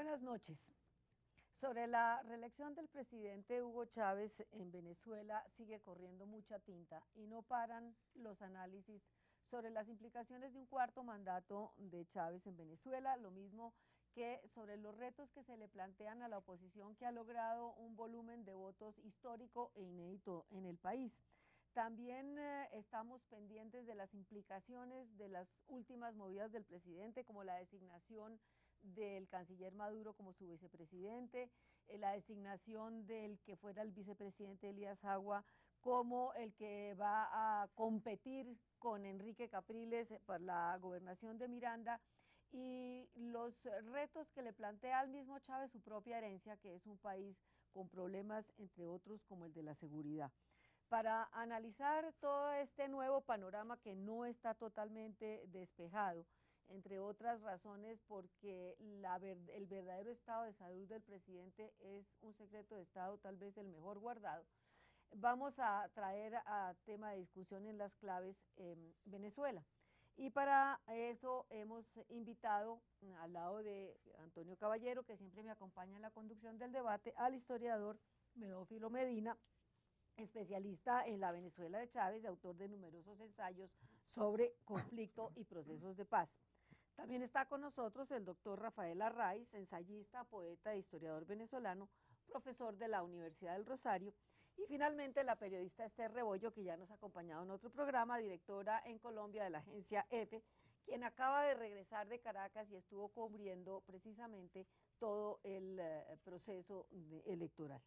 buenas noches. Sobre la reelección del presidente Hugo Chávez en Venezuela sigue corriendo mucha tinta y no paran los análisis sobre las implicaciones de un cuarto mandato de Chávez en Venezuela, lo mismo que sobre los retos que se le plantean a la oposición, que ha logrado un volumen de votos histórico e inédito en el país. También estamos pendientes de las implicaciones de las últimas movidas del presidente, como la designación del canciller Maduro como su vicepresidente, la designación del que fuera el vicepresidente Elías Agua como el que va a competir con Enrique Capriles por la gobernación de Miranda, y los retos que le plantea al mismo Chávez su propia herencia, que es un país con problemas, entre otros, como el de la seguridad. Para analizar todo este nuevo panorama que no está totalmente despejado, entre otras razones porque el verdadero estado de salud del presidente es un secreto de Estado, tal vez el mejor guardado, vamos a traer a tema de discusión en las claves Venezuela. Y para eso hemos invitado, al lado de Antonio Caballero, que siempre me acompaña en la conducción del debate, al historiador Medófilo Medina, especialista en la Venezuela de Chávez y autor de numerosos ensayos sobre conflicto y procesos de paz. También está con nosotros el doctor Rafael Arraiz, ensayista, poeta e historiador venezolano, profesor de la Universidad del Rosario, y finalmente la periodista Esther Rebollo, que ya nos ha acompañado en otro programa, directora en Colombia de la agencia EFE, quien acaba de regresar de Caracas y estuvo cubriendo precisamente todo el proceso electoral.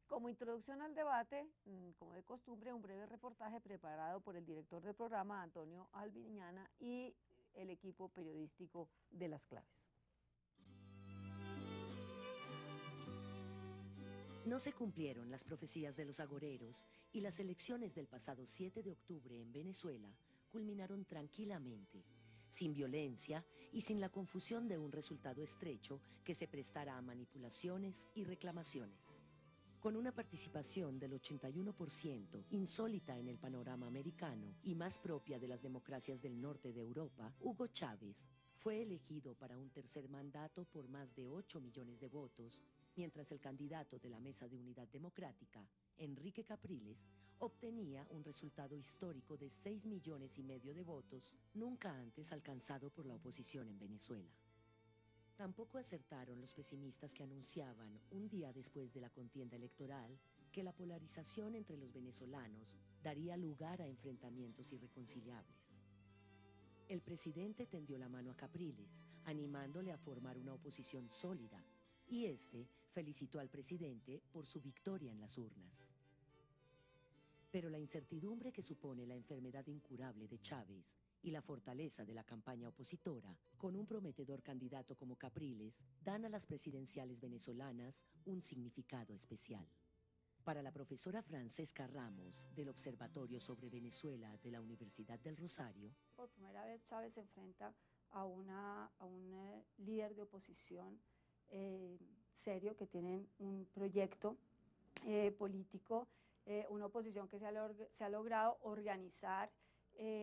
Como introducción al debate, como de costumbre, un breve reportaje preparado por el director del programa, Antonio Albiñana, y el equipo periodístico de Las Claves. No se cumplieron las profecías de los agoreros y las elecciones del pasado 7 de octubre en Venezuela culminaron tranquilamente, sin violencia y sin la confusión de un resultado estrecho que se prestara a manipulaciones y reclamaciones. Con una participación del 81%, insólita en el panorama americano y más propia de las democracias del norte de Europa, Hugo Chávez fue elegido para un tercer mandato por más de 8 millones de votos, mientras el candidato de la Mesa de Unidad Democrática, Enrique Capriles, obtenía un resultado histórico de 6,5 millones de votos, nunca antes alcanzado por la oposición en Venezuela. Tampoco acertaron los pesimistas que anunciaban, un día después de la contienda electoral, que la polarización entre los venezolanos daría lugar a enfrentamientos irreconciliables. El presidente tendió la mano a Capriles, animándole a formar una oposición sólida, y este felicitó al presidente por su victoria en las urnas. Pero la incertidumbre que supone la enfermedad incurable de Chávez y la fortaleza de la campaña opositora, con un prometedor candidato como Capriles, dan a las presidenciales venezolanas un significado especial. Para la profesora Francesca Ramos, del Observatorio sobre Venezuela de la Universidad del Rosario, por primera vez Chávez se enfrenta a un líder de oposición serio, que tienen un proyecto político, una oposición que se ha logrado organizar.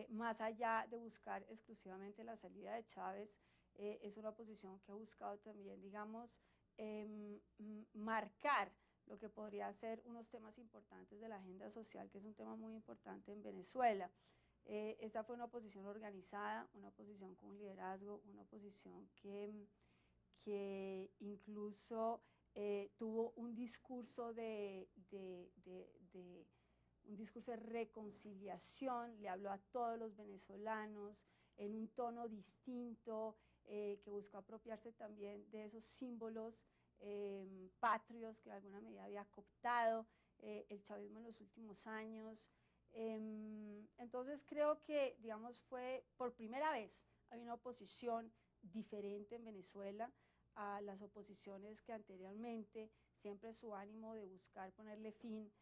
Más allá de buscar exclusivamente la salida de Chávez, es una oposición que ha buscado también, digamos, marcar lo que podría ser unos temas importantes de la agenda social, que es un tema muy importante en Venezuela. Esta fue una oposición organizada, una oposición con un liderazgo, una oposición que incluso tuvo un discurso un discurso de reconciliación, le habló a todos los venezolanos en un tono distinto, que buscó apropiarse también de esos símbolos patrios que de alguna medida había cooptado el chavismo en los últimos años. Entonces creo que, digamos, fue por primera vez hay una oposición diferente en Venezuela a las oposiciones que anteriormente, siempre su ánimo de buscar ponerle fin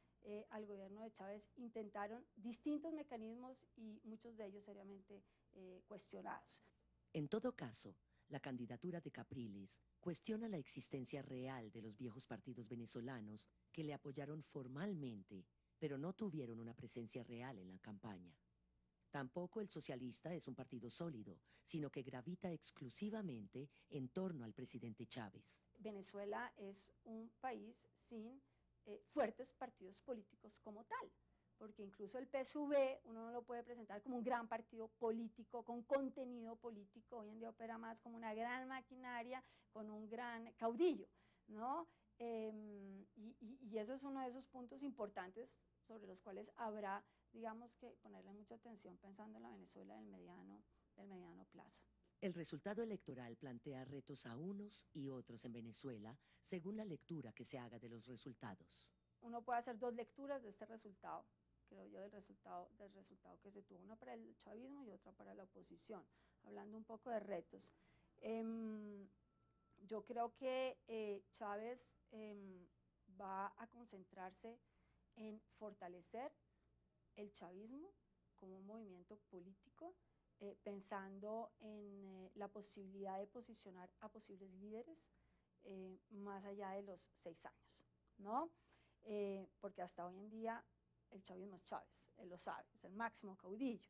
al gobierno de Chávez, intentaron distintos mecanismos y muchos de ellos seriamente cuestionados. En todo caso, la candidatura de Capriles cuestiona la existencia real de los viejos partidos venezolanos que le apoyaron formalmente, pero no tuvieron una presencia real en la campaña. Tampoco el socialista es un partido sólido, sino que gravita exclusivamente en torno al presidente Chávez. Venezuela es un país sin fuertes partidos políticos como tal, porque incluso el PSUV uno no lo puede presentar como un gran partido político con contenido político, hoy en día opera más como una gran maquinaria con un gran caudillo, ¿no? Y eso es uno de esos puntos importantes sobre los cuales habrá, digamos, que ponerle mucha atención pensando en la Venezuela del mediano plazo. El resultado electoral plantea retos a unos y otros en Venezuela, según la lectura que se haga de los resultados. Uno puede hacer dos lecturas de este resultado, creo yo, del resultado que se tuvo, una para el chavismo y otra para la oposición, hablando un poco de retos. Yo creo que Chávez va a concentrarse en fortalecer el chavismo como un movimiento político, pensando en la posibilidad de posicionar a posibles líderes más allá de los 6 años, ¿no? Porque hasta hoy en día el chavismo es Chávez, él lo sabe, es el máximo caudillo.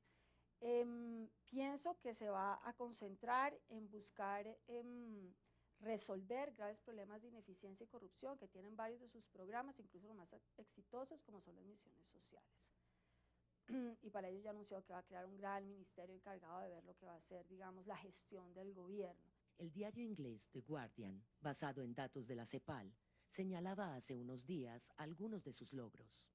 Pienso que se va a concentrar en buscar resolver graves problemas de ineficiencia y corrupción que tienen varios de sus programas, incluso los más exitosos, como son las misiones sociales. Y para ello ya anunció que va a crear un gran ministerio encargado de ver lo que va a ser, digamos, la gestión del gobierno. El diario inglés The Guardian, basado en datos de la CEPAL, señalaba hace unos días algunos de sus logros.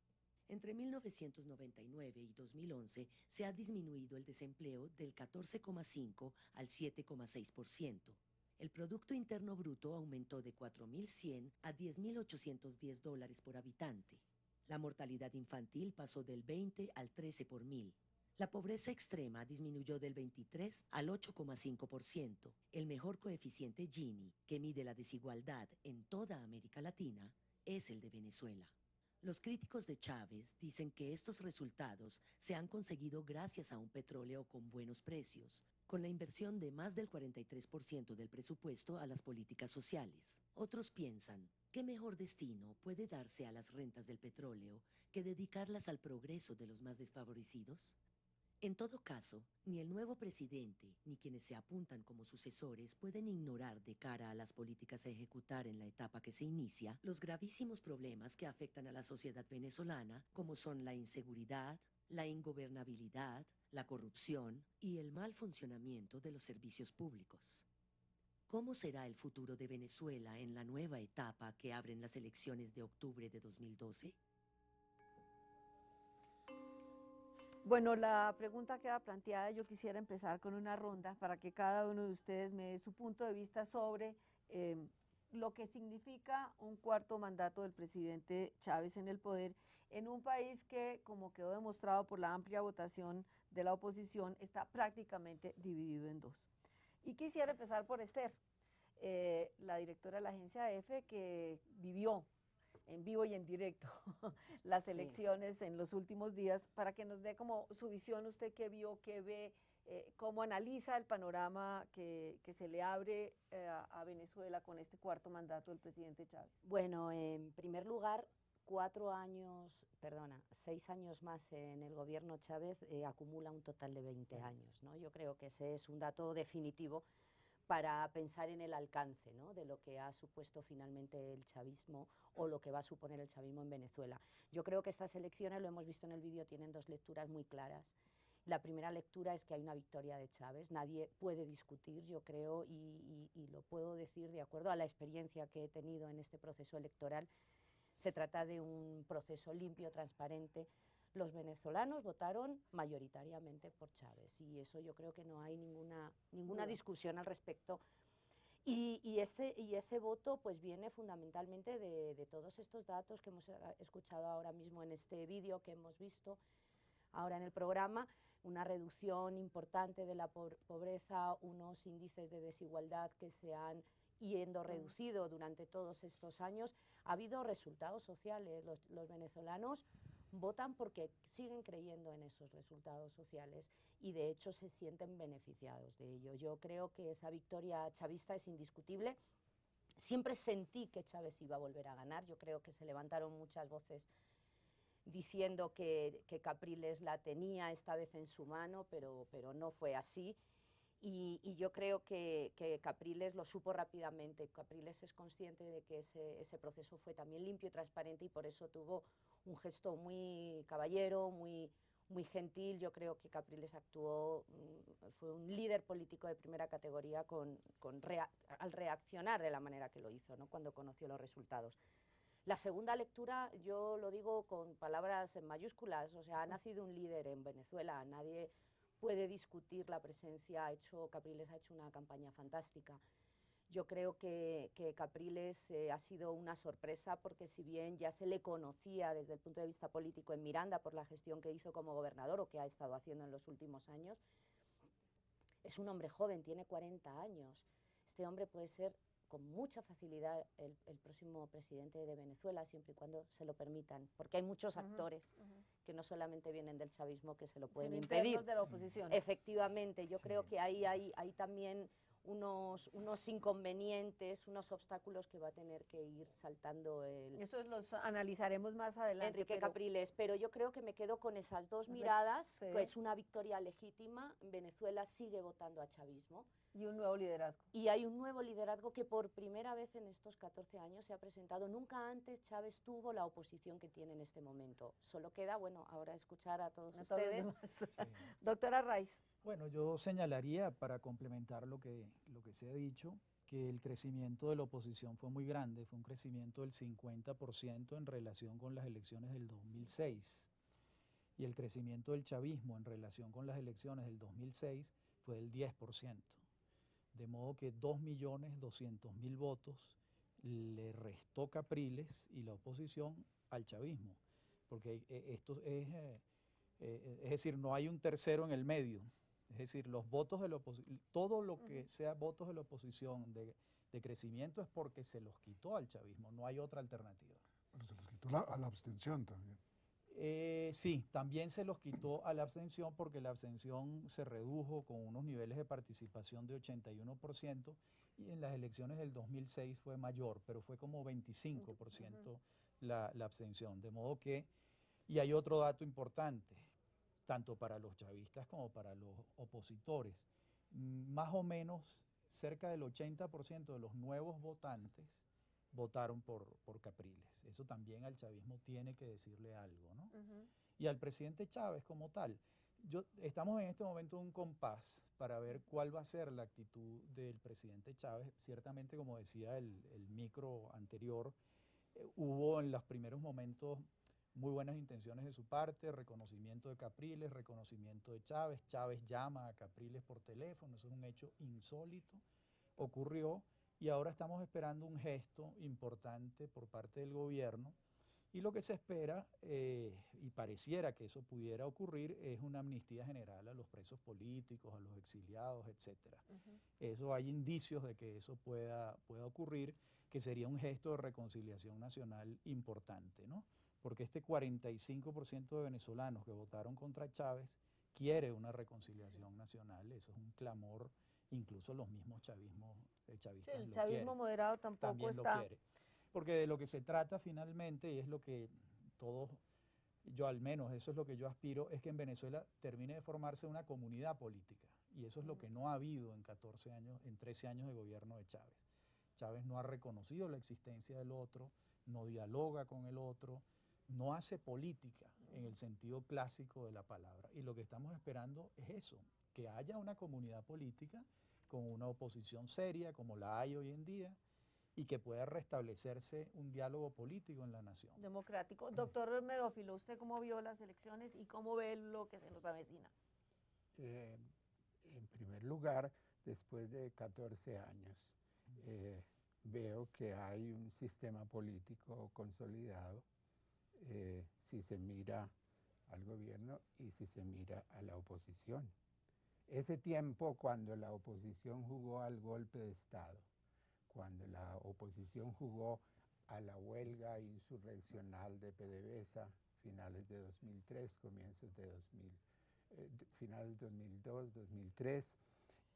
Entre 1999 y 2011 se ha disminuido el desempleo del 14,5 al 7,6%. El Producto Interno Bruto aumentó de 4.100 a 10.810 dólares por habitante. La mortalidad infantil pasó del 20 al 13 por mil. La pobreza extrema disminuyó del 23 al 8,5%. El mejor coeficiente Gini, que mide la desigualdad en toda América Latina, es el de Venezuela. Los críticos de Chávez dicen que estos resultados se han conseguido gracias a un petróleo con buenos precios, con la inversión de más del 43% del presupuesto a las políticas sociales. Otros piensan, ¿qué mejor destino puede darse a las rentas del petróleo que dedicarlas al progreso de los más desfavorecidos? En todo caso, ni el nuevo presidente ni quienes se apuntan como sucesores pueden ignorar de cara a las políticas a ejecutar en la etapa que se inicia los gravísimos problemas que afectan a la sociedad venezolana, como son la inseguridad, la ingobernabilidad, la corrupción y el mal funcionamiento de los servicios públicos. ¿Cómo será el futuro de Venezuela en la nueva etapa que abren las elecciones de octubre de 2012? Bueno, la pregunta queda planteada. Yo quisiera empezar con una ronda para que cada uno de ustedes me dé su punto de vista sobre lo que significa un cuarto mandato del presidente Chávez en el poder en un país que, como quedó demostrado por la amplia votación de la oposición, está prácticamente dividido en dos. Y quisiera empezar por Esther, la directora de la agencia EFE, que vivió en vivo y en directo las elecciones en los últimos días, para que nos dé como su visión, usted qué vio, qué ve, cómo analiza el panorama que se le abre a Venezuela con este cuarto mandato del presidente Chávez. Bueno, en primer lugar, 6 años más en el gobierno Chávez acumula un total de 20 años, ¿no? Yo creo que ese es un dato definitivo para pensar en el alcance, ¿no?, de lo que ha supuesto finalmente el chavismo o lo que va a suponer el chavismo en Venezuela. Yo creo que estas elecciones, lo hemos visto en el vídeo, tienen dos lecturas muy claras. La primera lectura es que hay una victoria de Chávez, nadie puede discutir, yo creo, y lo puedo decir de acuerdo a la experiencia que he tenido en este proceso electoral. Se trata de un proceso limpio, transparente. Los venezolanos votaron mayoritariamente por Chávez y eso yo creo que no hay ninguna discusión al respecto. Y ese voto pues viene fundamentalmente de todos estos datos que hemos escuchado ahora mismo en este vídeo, que hemos visto ahora en el programa, una reducción importante de la pobreza, unos índices de desigualdad que se han reducido durante todos estos años. Ha habido resultados sociales, los venezolanos votan porque siguen creyendo en esos resultados sociales y de hecho se sienten beneficiados de ello. Yo creo que esa victoria chavista es indiscutible. Siempre sentí que Chávez iba a volver a ganar, yo creo que se levantaron muchas voces diciendo que Capriles la tenía esta vez en su mano, pero no fue así. Y yo creo que Capriles lo supo rápidamente. Capriles es consciente de que ese proceso fue también limpio y transparente, y por eso tuvo un gesto muy caballero, muy gentil. Yo creo que Capriles actuó, fue un líder político de primera categoría al reaccionar de la manera que lo hizo, ¿no?, cuando conoció los resultados. La segunda lectura, yo lo digo con palabras en mayúsculas, o sea, ha nacido un líder en Venezuela, nadie puede discutir la presencia. Capriles ha hecho una campaña fantástica. Yo creo que Capriles ha sido una sorpresa, porque si bien ya se le conocía desde el punto de vista político en Miranda por la gestión que hizo como gobernador, o que ha estado haciendo en los últimos años, es un hombre joven, tiene 40 años. Este hombre puede ser con mucha facilidad el próximo presidente de Venezuela, siempre y cuando se lo permitan, porque hay muchos actores que no solamente vienen del chavismo que se lo pueden impedir. De la oposición. Efectivamente, yo creo que hay también unos inconvenientes, unos obstáculos que va a tener que ir saltando Eso los analizaremos más adelante. Enrique Capriles, pero yo creo que me quedo con esas dos miradas, sí, que es una victoria legítima. Venezuela sigue votando a chavismo. Y un nuevo liderazgo. Y hay un nuevo liderazgo que por primera vez en estos 14 años se ha presentado. Nunca antes Chávez tuvo la oposición que tiene en este momento. Solo queda, bueno, ahora escuchar a todos ustedes. Sí. Doctora Raiz. Bueno, yo señalaría, para complementar lo que se ha dicho, que el crecimiento de la oposición fue muy grande, fue un crecimiento del 50% en relación con las elecciones del 2006. Y el crecimiento del chavismo en relación con las elecciones del 2006 fue del 10%. De modo que 2.200.000 votos le restó Capriles y la oposición al chavismo, porque esto es decir, no hay un tercero en el medio. Es decir, los votos de la oposición, todo lo que sea votos de la oposición de crecimiento es porque se los quitó al chavismo, no hay otra alternativa. Pero se los quitó a la abstención también. Sí, también se los quitó a la abstención, porque la abstención se redujo con unos niveles de participación de 81%, y en las elecciones del 2006 fue mayor, pero fue como 25% la abstención. De modo que, y hay otro dato importante, tanto para los chavistas como para los opositores, más o menos cerca del 80% de los nuevos votantes votaron por Capriles. Eso también al chavismo tiene que decirle algo, ¿no? Y al presidente Chávez como tal. Estamos en este momento en un compás para ver cuál va a ser la actitud del presidente Chávez. Ciertamente, como decía el micro anterior, hubo en los primeros momentos muy buenas intenciones de su parte, reconocimiento de Capriles, reconocimiento de Chávez. Chávez llama a Capriles por teléfono, eso es un hecho insólito, ocurrió. Y ahora estamos esperando un gesto importante por parte del gobierno, y lo que se espera, y pareciera que eso pudiera ocurrir, es una amnistía general a los presos políticos, a los exiliados, etc. Eso, hay indicios de que eso pueda ocurrir, que sería un gesto de reconciliación nacional importante, ¿no? Porque este 45% de venezolanos que votaron contra Chávez quiere una reconciliación nacional. Eso es un clamor. Incluso los mismos chavistas sí, el chavismo moderado también está. Lo quiere. Porque de lo que se trata finalmente, y es lo que todos, yo al menos, eso es lo que yo aspiro, es que en Venezuela termine de formarse una comunidad política. Y eso es lo que no ha habido en 14 años, en 13 años de gobierno de Chávez. Chávez no ha reconocido la existencia del otro, no dialoga con el otro, no hace política en el sentido clásico de la palabra. Y lo que estamos esperando es eso, que haya una comunidad política con una oposición seria, como la hay hoy en día, y que pueda restablecerse un diálogo político en la nación. Democrático. Doctor Medófilo, ¿usted cómo vio las elecciones y cómo ve lo que se nos avecina? En primer lugar, después de 14 años, veo que hay un sistema político consolidado, si se mira al gobierno y si se mira a la oposición. Ese tiempo cuando la oposición jugó al golpe de Estado, cuando la oposición jugó a la huelga insurreccional de PDVSA, finales de 2003, comienzos de finales de 2002, 2003,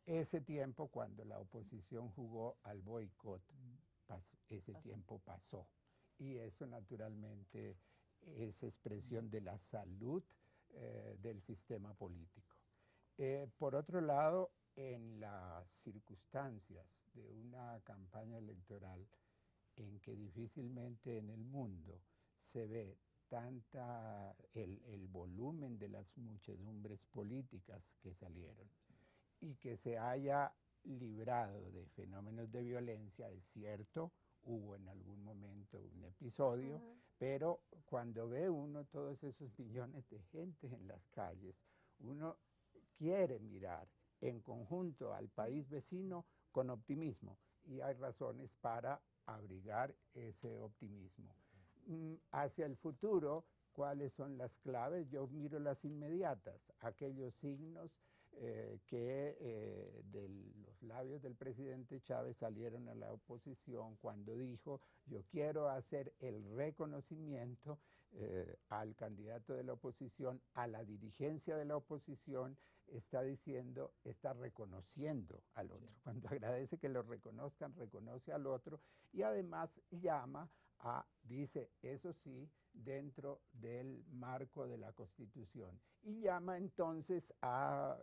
ese tiempo cuando la oposición jugó al boicot, ese tiempo pasó. Y eso naturalmente es expresión de la salud del sistema político. Por otro lado, en las circunstancias de una campaña electoral en que difícilmente en el mundo se ve el volumen de las muchedumbres políticas que salieron y que se haya librado de fenómenos de violencia, es cierto, hubo en algún momento un episodio, pero cuando ve uno todos esos millones de gente en las calles, uno quiere mirar en conjunto al país vecino con optimismo y hay razones para abrigar ese optimismo. Hacia el futuro, ¿cuáles son las claves? Yo miro las inmediatas, aquellos signos que de los labios del presidente Chávez salieron a la oposición cuando dijo: yo quiero hacer el reconocimiento al candidato de la oposición, a la dirigencia de la oposición, está diciendo, está reconociendo al otro. Sí. Cuando agradece que lo reconozcan, reconoce al otro y además llama a, dice, eso sí, dentro del marco de la Constitución. Y llama entonces a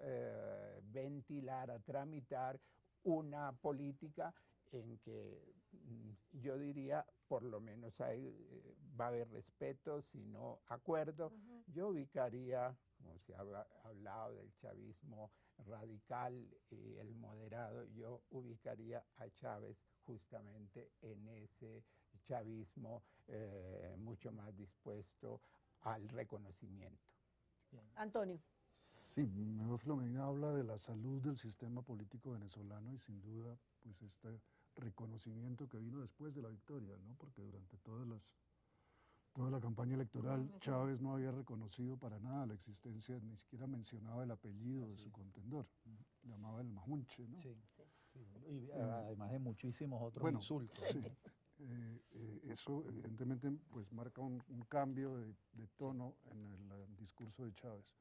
ventilar, a tramitar una política en que yo diría, por lo menos va a haber respeto, si no acuerdo. Yo ubicaría, como se ha hablado del chavismo radical y el moderado, yo ubicaría a Chávez justamente en ese chavismo mucho más dispuesto al reconocimiento. Bien. Antonio. Sí, mejor Filomena habla de la salud del sistema político venezolano y sin duda pues este reconocimiento que vino después de la victoria, ¿no? Porque durante toda la campaña electoral Chávez no había reconocido para nada la existencia, ni siquiera mencionaba el apellido de su contendor, llamaba el Majunche, ¿no? Sí, sí. Y además de muchísimos otros insultos. Sí. Eso evidentemente pues marca un cambio de tono en el discurso de Chávez.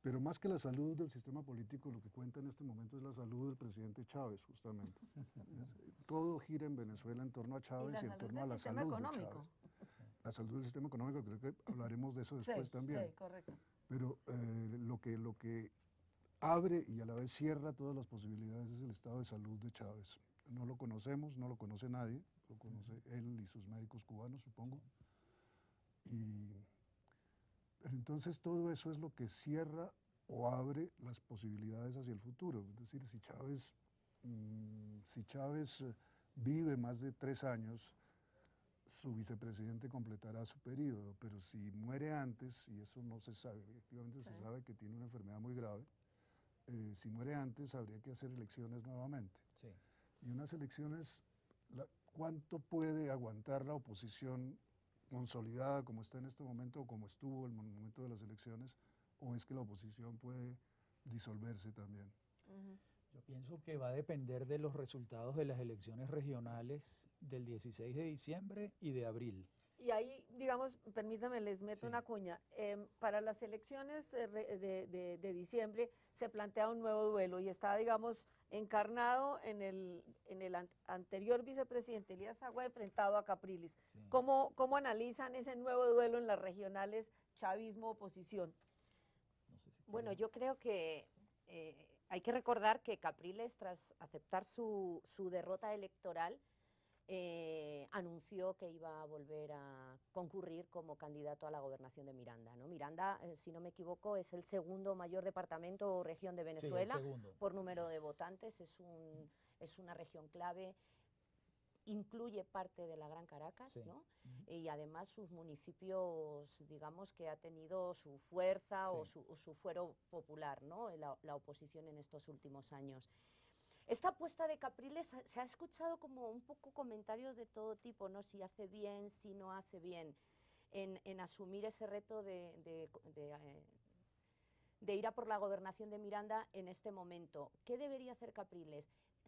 Pero más que la salud del sistema político, lo que cuenta en este momento es la salud del presidente Chávez, justamente. Todo gira en Venezuela en torno a Chávez y en torno a la salud de Chávez. La salud del sistema económico, creo que hablaremos de eso después también. Sí, correcto. Pero lo que abre y a la vez cierra todas las posibilidades es el estado de salud de Chávez. No lo conocemos, no lo conoce nadie, lo conoce él y sus médicos cubanos, supongo. Pero entonces todo eso es lo que cierra o abre las posibilidades hacia el futuro. Es decir, si Chávez vive más de 3 años, su vicepresidente completará su periodo, pero si muere antes, y eso no se sabe, efectivamente se sabe que tiene una enfermedad muy grave, si muere antes habría que hacer elecciones nuevamente. Sí. Y unas elecciones, ¿cuánto puede aguantar la oposición consolidada como está en este momento o como estuvo en el momento de las elecciones, o es que la oposición puede disolverse también? Yo pienso que va a depender de los resultados de las elecciones regionales del 16 de diciembre y de abril. Y ahí, digamos, permítame, les meto una cuña. Para las elecciones de diciembre se plantea un nuevo duelo y está, digamos, encarnado en el anterior vicepresidente Elías Agua enfrentado a Capriles. Sí. ¿Cómo analizan ese nuevo duelo en las regionales chavismo-oposición? No sé si bueno, yo creo que hay que recordar que Capriles, tras aceptar su derrota electoral, anunció que iba a volver a concurrir como candidato a la gobernación de Miranda, ¿no? Miranda, si no me equivoco, es el segundo mayor departamento o región de Venezuela por número de votantes, es una región clave, incluye parte de la Gran Caracas, ¿no? Y además sus municipios, digamos que ha tenido su fuerza o su fuero popular, ¿no? La oposición en estos últimos años. Esta apuesta de Capriles se ha escuchado como un poco comentarios de todo tipo, ¿no? Si hace bien, si no hace bien, en asumir ese reto de ir a por la gobernación de Miranda en este momento. ¿Qué debería hacer Capriles?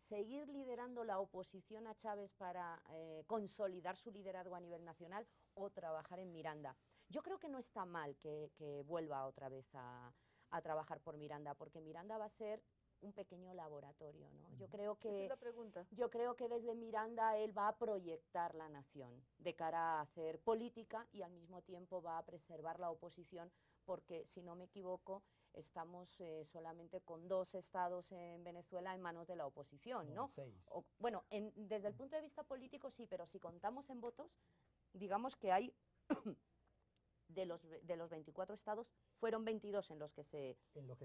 ¿Seguir liderando la oposición a Chávez para consolidar su liderazgo a nivel nacional o trabajar en Miranda? Yo creo que no está mal que vuelva otra vez a trabajar por Miranda, porque Miranda va a ser un pequeño laboratorio, ¿no? Yo creo Esa que es la pregunta. yo creo que desde Miranda él va a proyectar la nación de cara a hacer política y al mismo tiempo va a preservar la oposición, porque si no me equivoco estamos solamente con 2 estados en Venezuela en manos de la oposición, ¿no? 6. Bueno, desde el punto de vista político sí, pero si contamos en votos, digamos que hay de los 24 estados, fueron 22 en los que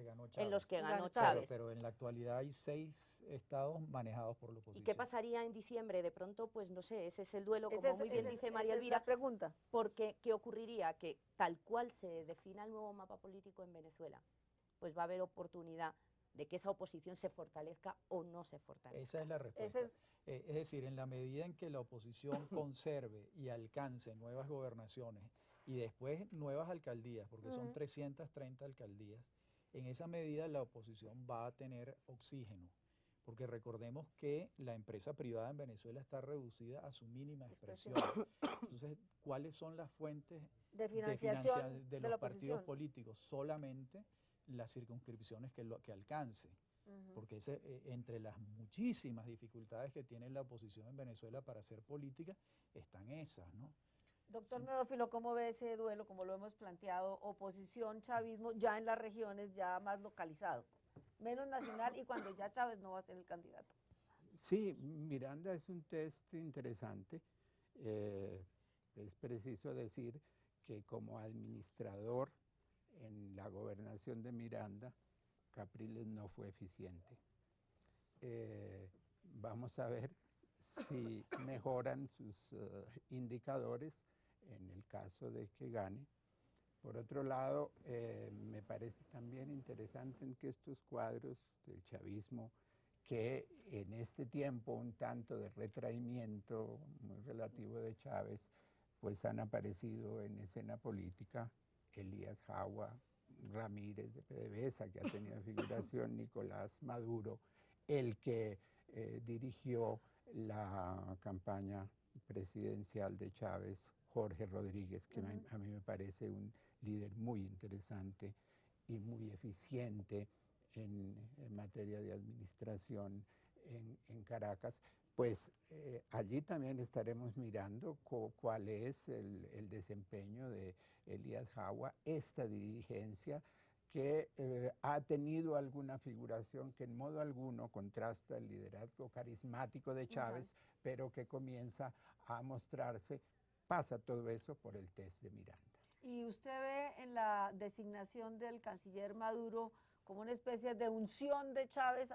ganó Chávez. en los que ganó Ganó Chávez. Pero en la actualidad hay 6 estados manejados por la oposición. ¿Y qué pasaría en diciembre? De pronto, pues no sé, ese es el duelo, como Esa es- muy bien esa es- dice esa María es Elvira, la pregunta. porque ¿qué ocurriría? Que tal cual se defina el nuevo mapa político en Venezuela, pues va a haber oportunidad de que esa oposición se fortalezca o no se fortalezca. Esa es la respuesta. Es decir, en la medida en que la oposición conserve y alcance nuevas gobernaciones y después nuevas alcaldías, porque son 330 alcaldías, en esa medida la oposición va a tener oxígeno, porque recordemos que la empresa privada en Venezuela está reducida a su mínima expresión. Entonces, ¿cuáles son las fuentes De financiación de de la los partidos oposición. políticos? Solamente las circunscripciones que alcance. Porque entre las muchísimas dificultades que tiene la oposición en Venezuela para hacer política, están esas, ¿no? Doctor Medófilo, ¿cómo ve ese duelo, como lo hemos planteado, oposición, chavismo, ya en las regiones, ya más localizado, menos nacional y cuando ya Chávez no va a ser el candidato? Sí, Miranda es un test interesante. Es preciso decir que como administrador en la gobernación de Miranda, Capriles no fue eficiente. Vamos a ver si mejoran sus indicadores en el caso de que gane. Por otro lado, me parece también interesante en que estos cuadros del chavismo, que en este tiempo un tanto de retraimiento muy relativo de Chávez, pues han aparecido en escena política Elías Jagua, Ramírez de PDVSA, que ha tenido figuración, Nicolás Maduro, el que dirigió la campaña presidencial de Chávez, Jorge Rodríguez, que a mí me parece un líder muy interesante y muy eficiente en materia de administración en Caracas. Pues allí también estaremos mirando cuál es el desempeño de Elías Jagua, esta dirigencia que ha tenido alguna figuración que en modo alguno contrasta el liderazgo carismático de Chávez, pero que comienza a mostrarse. Pasa todo eso por el test de Miranda. ¿Y usted ve en la designación del canciller Maduro como una especie de unción de Chávez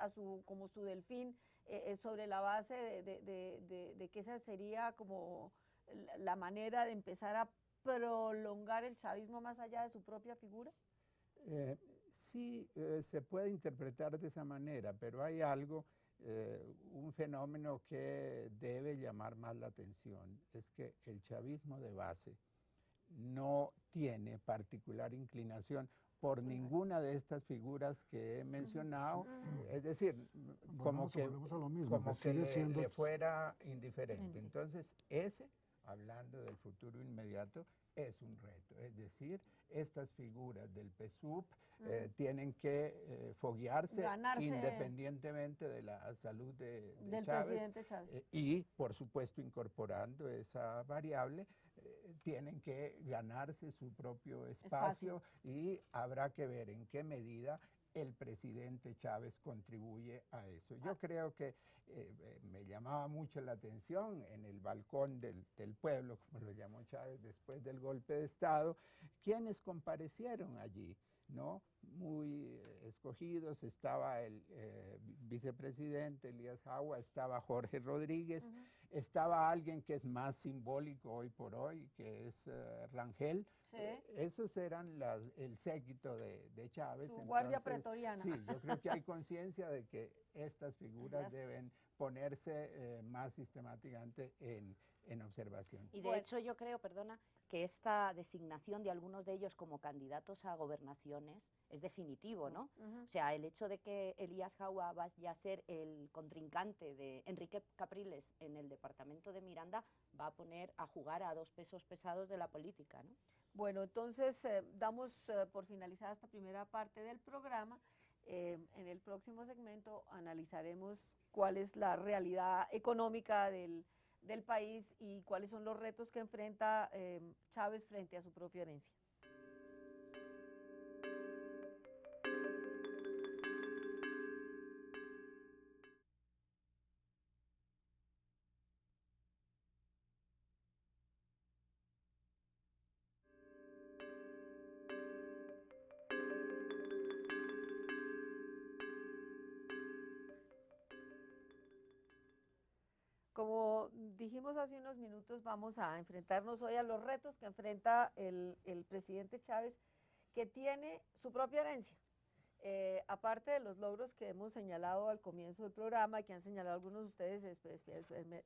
como su delfín, sobre la base de que esa sería como la manera de empezar a prolongar el chavismo más allá de su propia figura? Sí, se puede interpretar de esa manera, pero hay algo, un fenómeno que debe llamar más la atención, es que el chavismo de base no tiene particular inclinación por ninguna de estas figuras que he mencionado, es decir, como que le fuera indiferente. Entonces, hablando del futuro inmediato, es un reto, es decir, estas figuras del PSUV tienen que foguearse independientemente de la salud del Chávez, presidente Chávez. Y, por supuesto, incorporando esa variable, tienen que ganarse su propio espacio y habrá que ver en qué medida el presidente Chávez contribuye a eso. Yo creo que me llamaba mucho la atención en el balcón del pueblo, como lo llamó Chávez después del golpe de Estado, quienes comparecieron allí, ¿no? Muy escogidos, estaba el vicepresidente Elías Jagua, estaba Jorge Rodríguez, estaba alguien que es más simbólico hoy por hoy, que es Rangel. Esos eran el séquito de Chávez. Su guardia pretoriana. Sí, yo creo que hay conciencia de que estas figuras deben ponerse más sistemáticamente en observación. Y de hecho yo creo, perdona, que esta designación de algunos de ellos como candidatos a gobernaciones es definitivo, ¿no? O sea, el hecho de que Elías Jagua vaya a ser el contrincante de Enrique Capriles en el departamento de Miranda va a poner a jugar a 2 pesos pesados de la política, ¿no? Bueno, entonces damos por finalizada esta primera parte del programa En el próximo segmento analizaremos cuál es la realidad económica del país y cuáles son los retos que enfrenta Chávez frente a su propia herencia. Como dijimos hace unos minutos, vamos a enfrentarnos hoy a los retos que enfrenta el presidente Chávez, que tiene su propia herencia. Aparte de los logros que hemos señalado al comienzo del programa y que han señalado algunos de ustedes,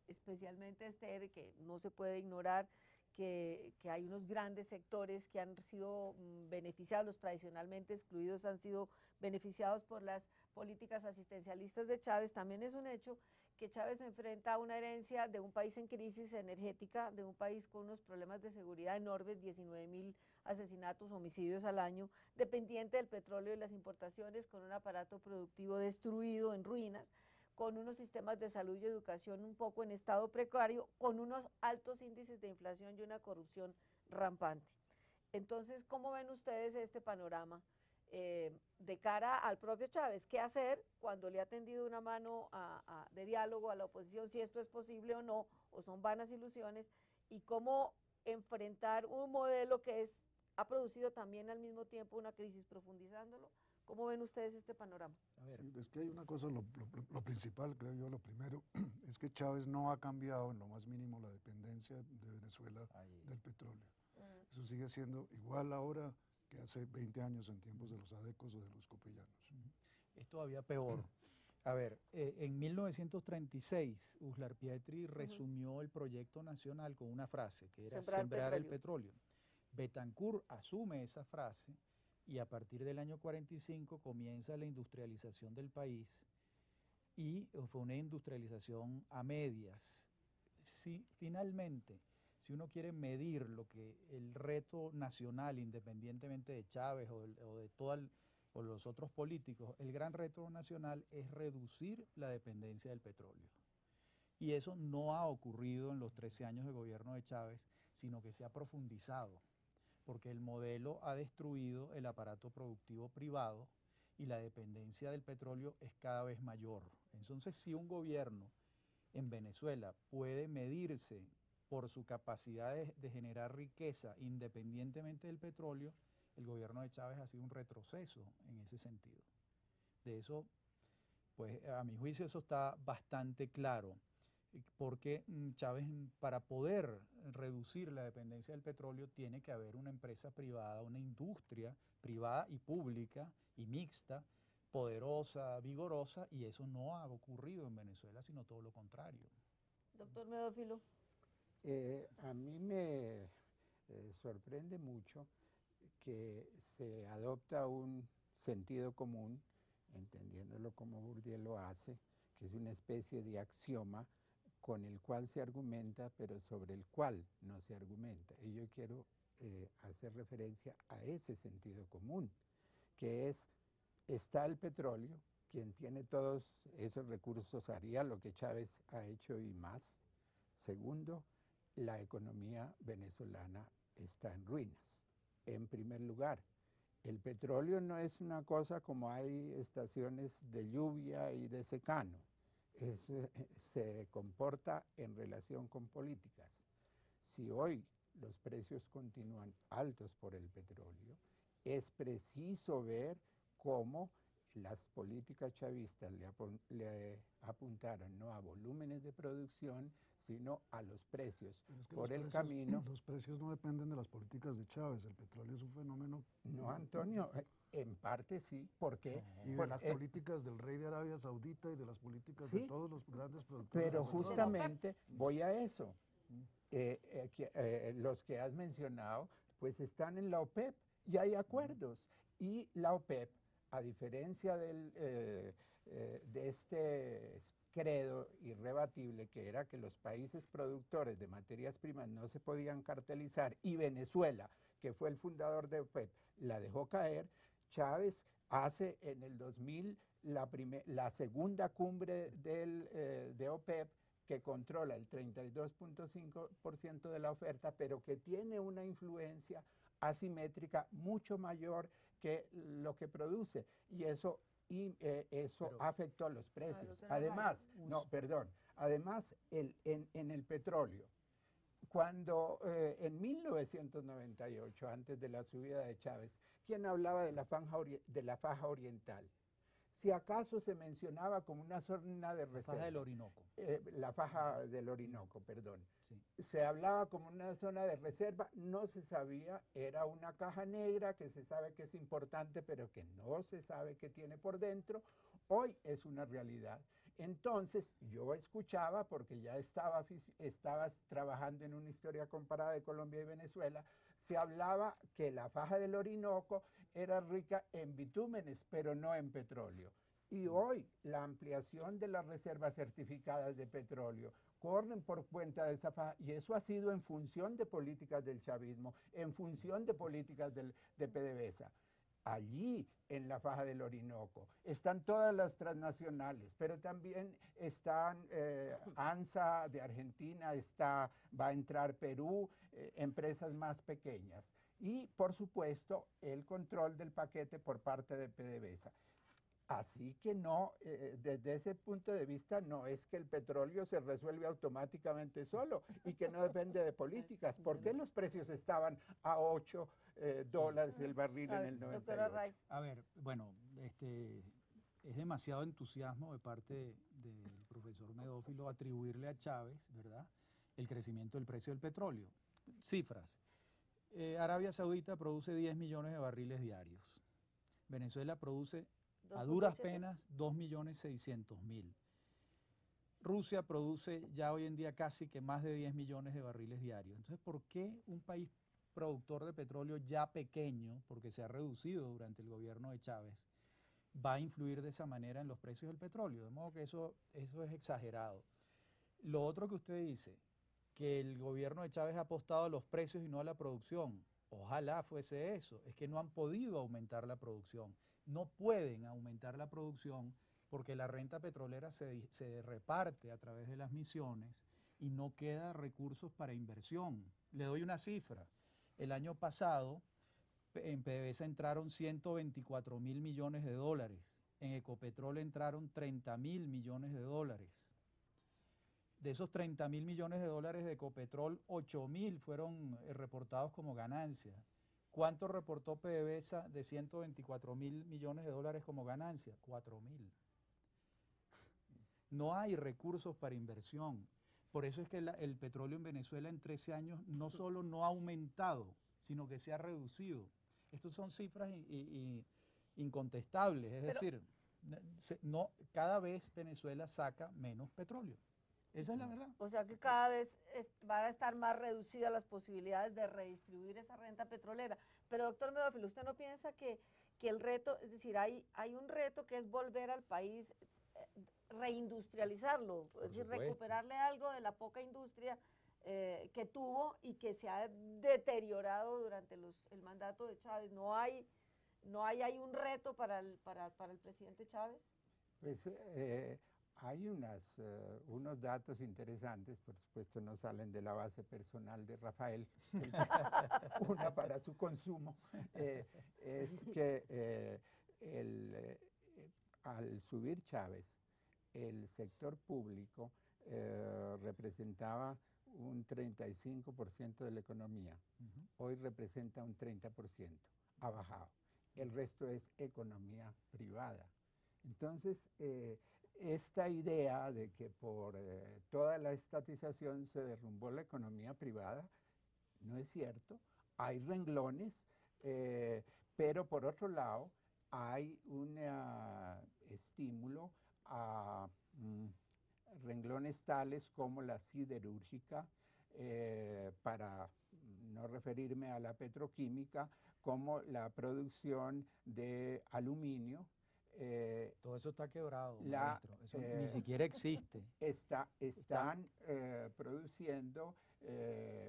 especialmente Esther, que no se puede ignorar que hay unos grandes sectores que han sido beneficiados, los tradicionalmente excluidos han sido beneficiados por las políticas asistencialistas de Chávez. También es un hecho que Chávez enfrenta a una herencia de un país en crisis energética, de un país con unos problemas de seguridad enormes, 19.000 asesinatos, homicidios al año, dependiente del petróleo y las importaciones, con un aparato productivo destruido, en ruinas, con unos sistemas de salud y educación un poco en estado precario, con unos altos índices de inflación y una corrupción rampante. Entonces, ¿cómo ven ustedes este panorama de cara al propio Chávez? ¿Qué hacer cuando le ha tendido una mano de diálogo a la oposición, si esto es posible o no, o son vanas ilusiones? ¿Y cómo enfrentar un modelo que ha producido también al mismo tiempo una crisis, profundizándolo? ¿Cómo ven ustedes este panorama? Sí, es que hay una cosa, lo principal, creo yo, lo primero, es que Chávez no ha cambiado en lo más mínimo la dependencia de Venezuela del petróleo. Eso sigue siendo igual ahora que hace 20 años en tiempos de los adecos o de los copellanos. Es todavía peor. A ver, en 1936, Uslar Pietri resumió el proyecto nacional con una frase, que era sembrar el petróleo. Betancur asume esa frase y a partir del año 45 comienza la industrialización del país y fue una industrialización a medias. Finalmente, si uno quiere medir lo que el reto nacional, independientemente de Chávez o de o los otros políticos, el gran reto nacional es reducir la dependencia del petróleo. Y eso no ha ocurrido en los 13 años de gobierno de Chávez, sino que se ha profundizado, porque el modelo ha destruido el aparato productivo privado y la dependencia del petróleo es cada vez mayor. Entonces, si un gobierno en Venezuela puede medirse por su capacidad de generar riqueza independientemente del petróleo, el gobierno de Chávez ha sido un retroceso en ese sentido. De eso, pues a mi juicio eso está bastante claro, porque Chávez, para poder reducir la dependencia del petróleo, tiene que haber una empresa privada, una industria privada y pública y mixta, poderosa, vigorosa, y eso no ha ocurrido en Venezuela, sino todo lo contrario. Doctor Medófilo. A mí me sorprende mucho que se adopta un sentido común, entendiéndolo como Bourdieu lo hace, que es una especie de axioma con el cual se argumenta, pero sobre el cual no se argumenta. Y yo quiero hacer referencia a ese sentido común, que es, está el petróleo, quien tiene todos esos recursos haría lo que Chávez ha hecho y más. Segundo, la economía venezolana está en ruinas. En primer lugar, el petróleo no es una cosa como hay estaciones de lluvia y de secano. Se comporta en relación con políticas. Si hoy los precios continúan altos por el petróleo, es preciso ver cómo las políticas chavistas le apuntaron no a volúmenes de producción, sino a los precios. Es que por el camino. Los precios no dependen de las políticas de Chávez, el petróleo es un fenómeno. No, Antonio, en parte sí, porque. Y de las políticas del rey de Arabia Saudita y de las políticas sí, de todos los grandes productores. Pero justamente voy a eso. Los que has mencionado, pues están en la OPEP y hay acuerdos. Y la OPEP, a diferencia de este credo irrebatible que era que los países productores de materias primas no se podían cartelizar y Venezuela, que fue el fundador de OPEP, la dejó caer, Chávez hace en el 2000 la segunda cumbre de OPEP, que controla el 32.5% de la oferta, pero que tiene una influencia asimétrica mucho mayor que lo que produce. Y eso afectó a los precios. Además, además en el petróleo, cuando en 1998, antes de la subida de Chávez, ¿quién hablaba de la faja oriental? Si acaso se mencionaba como una zona de reserva. La faja del Orinoco. La faja del Orinoco, perdón. Sí. Se hablaba como una zona de reserva, no se sabía, era una caja negra que se sabe que es importante, pero que no se sabe qué tiene por dentro. Hoy es una realidad. Entonces, yo escuchaba, porque ya estabas trabajando en una historia comparada de Colombia y Venezuela, se hablaba que la faja del Orinoco era rica en bitúmenes, pero no en petróleo. Y hoy la ampliación de las reservas certificadas de petróleo corren por cuenta de esa faja, y eso ha sido en función de políticas del chavismo, en función de políticas de PDVSA. Allí, en la faja del Orinoco, están todas las transnacionales, pero también están ANSA de Argentina, va a entrar Perú, empresas más pequeñas. Y, por supuesto, el control del paquete por parte de PDVSA. Así que no, desde ese punto de vista, no es que el petróleo se resuelve automáticamente solo y que no depende de políticas. ¿Por qué los precios estaban a 8 dólares el barril en el 98? A ver, bueno, es demasiado entusiasmo de parte del profesor Medófilo atribuirle a Chávez, ¿verdad?, el crecimiento del precio del petróleo. Cifras. Arabia Saudita produce 10 millones de barriles diarios. Venezuela produce a duras penas 2.600.000. Rusia produce ya hoy en día casi que más de 10 millones de barriles diarios. Entonces, ¿por qué un país productor de petróleo ya pequeño, porque se ha reducido durante el gobierno de Chávez, va a influir de esa manera en los precios del petróleo? De modo que eso es exagerado. Lo otro que usted dice, que el gobierno de Chávez ha apostado a los precios y no a la producción. Ojalá fuese eso. Es que no han podido aumentar la producción. No pueden aumentar la producción porque la renta petrolera se reparte a través de las misiones y no queda recursos para inversión. Le doy una cifra. El año pasado en PDVSA entraron 124.000 millones de dólares. En Ecopetrol entraron 30.000 millones de dólares. De esos 30.000 millones de dólares de Ecopetrol, 8.000 fueron reportados como ganancia. ¿Cuánto reportó PDVSA de 124.000 millones de dólares como ganancia? 4.000. No hay recursos para inversión. Por eso es que el petróleo en Venezuela en 13 años no solo no ha aumentado, sino que se ha reducido. Estas son cifras incontestables, es decir, cada vez Venezuela saca menos petróleo. Esa es la verdad. O sea que cada vez van a estar más reducidas las posibilidades de redistribuir esa renta petrolera. Pero, doctor Medófilo, ¿usted no piensa que el reto, es decir, hay un reto que es volver al país, reindustrializarlo, es decir, recuperarle algo de la poca industria que tuvo y que se ha deteriorado durante el mandato de Chávez? ¿No hay un reto para el presidente Chávez? Pues hay unos datos interesantes, por supuesto no salen de la base personal de Rafael, una para su consumo, es que al subir Chávez, el sector público representaba un 35% de la economía. Hoy representa un 30%, ha bajado. El resto es economía privada. Entonces, esta idea de que por toda la estatización se derrumbó la economía privada, no es cierto. Hay renglones, pero por otro lado, hay un estímulo a renglones tales como la siderúrgica, para no referirme a la petroquímica, como la producción de aluminio. Todo eso está quebrado, maestro. Eso ni siquiera existe. Están produciendo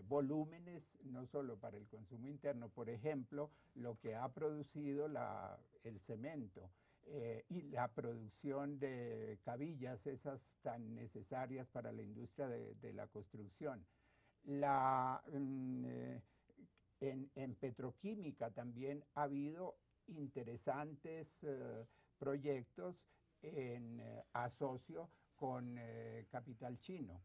volúmenes, no solo para el consumo interno, por ejemplo, lo que ha producido el cemento y la producción de cabillas, esas tan necesarias para la industria de la construcción. En petroquímica también ha habido interesantes proyectos en asocio con capital chino.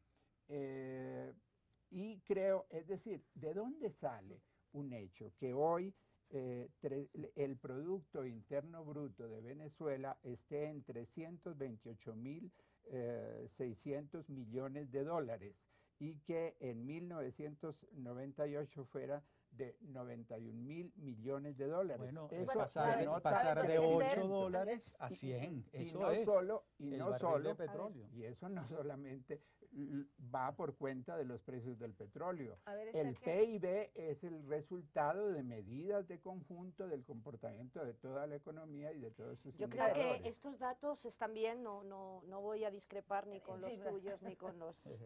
Y creo, es decir, ¿de dónde sale un hecho? Que hoy el Producto Interno Bruto de Venezuela esté en 328.600 millones de dólares y que en 1998 fuera de 91.000 millones de dólares. Bueno, eso pasar de 8 dólares a 100, eso es el barril de petróleo. Y eso no solamente va por cuenta de los precios del petróleo. El PIB es el resultado de medidas de conjunto del comportamiento de toda la economía y de todos sus indicadores. Yo creo que estos datos están bien, no voy a discrepar ni con los tuyos ni con los...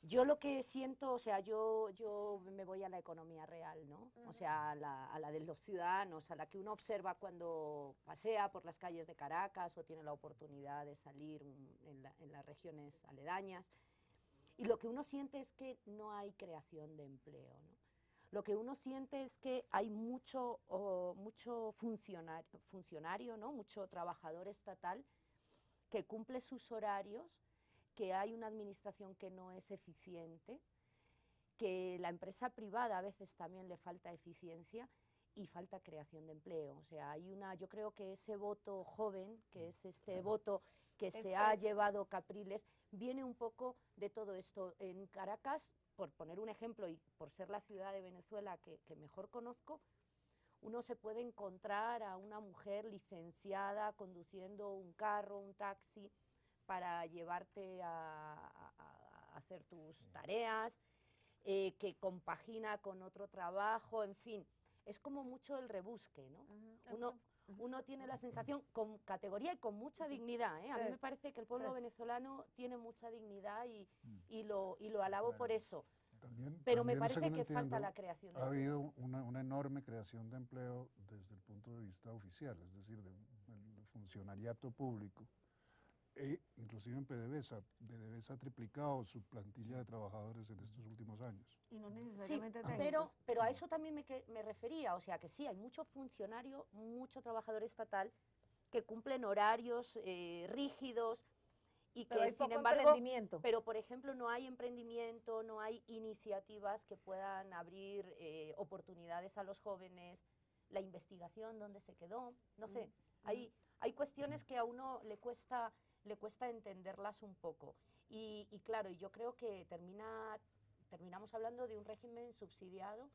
Yo lo que siento, o sea, yo me voy a la economía real, ¿no? O sea, a la de los ciudadanos, a la que uno observa cuando pasea por las calles de Caracas o tiene la oportunidad de salir en las regiones aledañas. Y lo que uno siente es que no hay creación de empleo, ¿no? Lo que uno siente es que hay mucho funcionario, ¿no? Mucho trabajador estatal que cumple sus horarios, que hay una administración que no es eficiente, que la empresa privada a veces también le falta eficiencia y falta creación de empleo. O sea, yo creo que ese voto joven, que es este voto que se ha llevado Capriles, viene un poco de todo esto. En Caracas, por poner un ejemplo y por ser la ciudad de Venezuela que mejor conozco, uno se puede encontrar a una mujer licenciada conduciendo un carro, un taxi, para llevarte a hacer tus tareas, que compagina con otro trabajo, en fin, es como mucho el rebusque, ¿no? Uno tiene la sensación, con categoría y con mucha dignidad, ¿eh? A mí me parece que el pueblo venezolano tiene mucha dignidad y lo alabo por eso. Pero me parece que falta la creación de empleo. Ha habido una enorme creación de empleo desde el punto de vista oficial, es decir, del funcionariato público. Inclusive en PDVSA ha triplicado su plantilla de trabajadores en estos últimos años. Y no necesariamente pero a eso también me refería, o sea que sí, hay mucho funcionario, mucho trabajador estatal que cumplen horarios rígidos y pero que hay sin poco embargo, emprendimiento. pero por ejemplo no hay emprendimiento, no hay iniciativas que puedan abrir oportunidades a los jóvenes, la investigación dónde se quedó, no sé, hay cuestiones que a uno le cuesta entenderlas un poco. Y claro, yo creo que terminamos hablando de un régimen subsidiado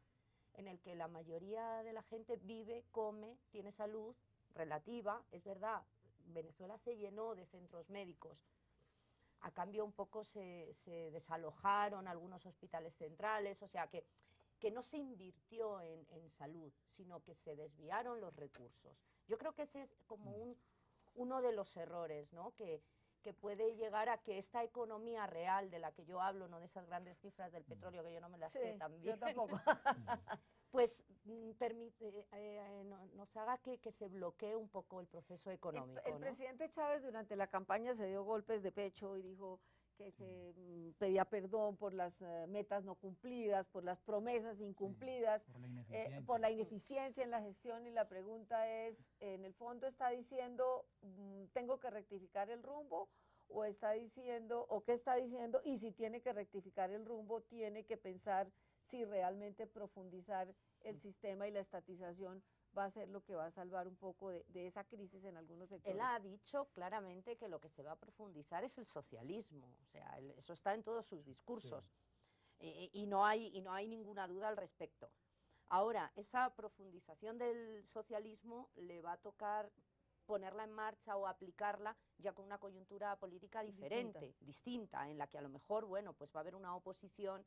en el que la mayoría de la gente vive, come, tiene salud relativa. Es verdad, Venezuela se llenó de centros médicos. A cambio un poco se desalojaron algunos hospitales centrales, o sea que no se invirtió en salud, sino que se desviaron los recursos. Yo creo que ese es como uno de los errores, ¿no? Que puede llegar a que esta economía real de la que yo hablo, no de esas grandes cifras del petróleo que yo no me las sé también, yo tampoco. pues nos haga que se bloquee un poco el proceso económico. El presidente Chávez durante la campaña se dio golpes de pecho y dijo que se pedía perdón por las metas no cumplidas, por las promesas incumplidas, por la ineficiencia en la gestión, y la pregunta es, en el fondo está diciendo, tengo que rectificar el rumbo, o está diciendo, o qué está diciendo, y si tiene que rectificar el rumbo, tiene que pensar si realmente profundizar el sistema y la estatización va a ser lo que va a salvar un poco de esa crisis en algunos sectores. Él ha dicho claramente que lo que se va a profundizar es el socialismo, o sea, eso está en todos sus discursos, y no hay ninguna duda al respecto. Ahora, esa profundización del socialismo le va a tocar ponerla en marcha o aplicarla ya con una coyuntura política diferente, distinta, en la que a lo mejor, bueno, pues va a haber una oposición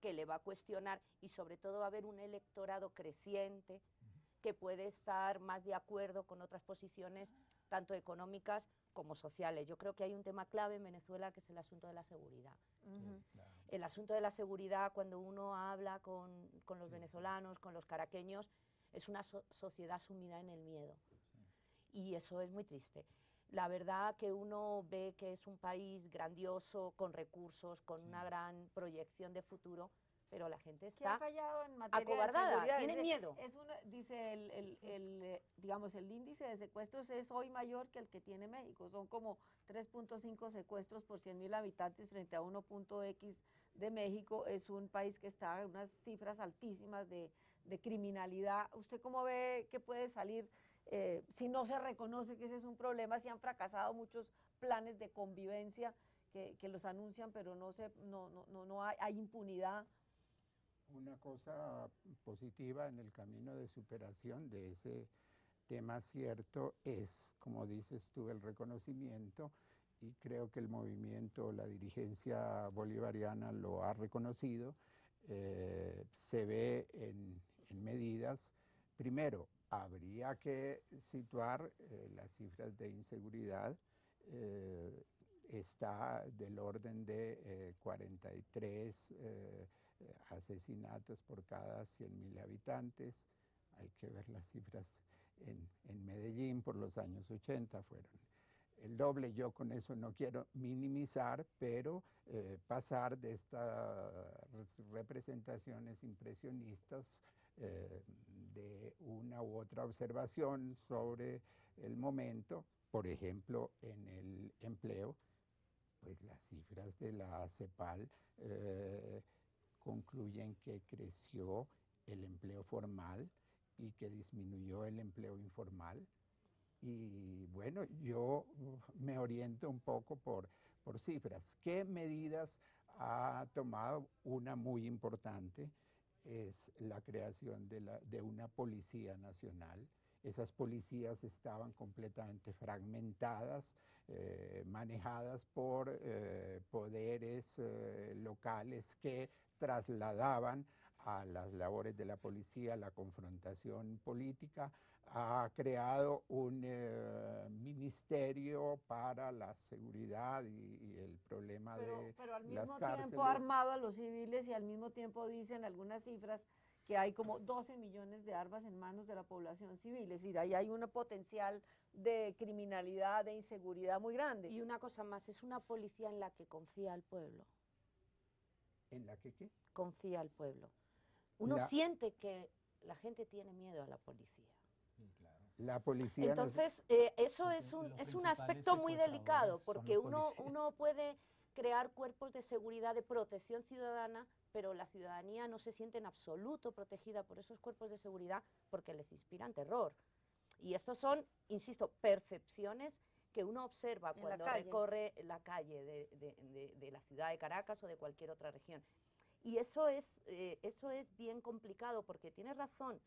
que le va a cuestionar y sobre todo va a haber un electorado creciente que puede estar más de acuerdo con otras posiciones, tanto económicas como sociales. Yo creo que hay un tema clave en Venezuela que es el asunto de la seguridad. Ujú. Claro. El asunto de la seguridad, cuando uno habla con los venezolanos, con los caraqueños, es una sociedad sumida en el miedo. Y eso es muy triste. La verdad que uno ve que es un país grandioso, con recursos, con una gran proyección de futuro, pero la gente ¿Qué ha está fallado en materia acobardada, de seguridad? tiene miedo. Dice digamos, el índice de secuestros es hoy mayor que el que tiene México. Son como 3.5 secuestros por 100.000 habitantes frente a 1.x de México. Es un país que está en unas cifras altísimas de criminalidad. ¿Usted cómo ve que puede salir si no se reconoce que ese es un problema? Si han fracasado muchos planes de convivencia que los anuncian, pero no hay impunidad. Una cosa positiva en el camino de superación de ese tema cierto es, como dices tú, el reconocimiento, y creo que el movimiento, la dirigencia bolivariana lo ha reconocido. Se ve en medidas. Primero, habría que situar las cifras de inseguridad. Está del orden de 43 asesinatos por cada 100.000 habitantes. Hay que ver las cifras en Medellín por los años 80, fueron el doble. Yo con eso no quiero minimizar, pero pasar de estas representaciones impresionistas de una u otra observación sobre el momento, por ejemplo, en el empleo, pues las cifras de la CEPAL concluyen que creció el empleo formal y que disminuyó el empleo informal. Y bueno, yo me oriento un poco por cifras. ¿Qué medidas ha tomado? Una muy importante es la creación de una policía nacional. Esas policías estaban completamente fragmentadas, manejadas por poderes locales que trasladaban a las labores de la policía la confrontación política. Ha creado un ministerio para la seguridad y el problema de las cárceles. Pero al mismo tiempo ha armado a los civiles, y al mismo tiempo dicen algunas cifras que hay como 12 millones de armas en manos de la población civil. Es decir, ahí hay un potencial de criminalidad, de inseguridad muy grande. Y una cosa más, es una policía en la que confía el pueblo. ¿En la que qué? Confía el pueblo. Uno siente que la gente tiene miedo a la policía. Sí, claro. La policía. Entonces, eso es un aspecto muy delicado, porque uno puede crear cuerpos de seguridad, de protección ciudadana, pero la ciudadanía no se siente en absoluto protegida por esos cuerpos de seguridad porque les inspiran terror. Y estos son, insisto, percepciones que uno observa cuando recorre la calle de la ciudad de Caracas o de cualquier otra región. Y eso es bien complicado, porque tienes razón.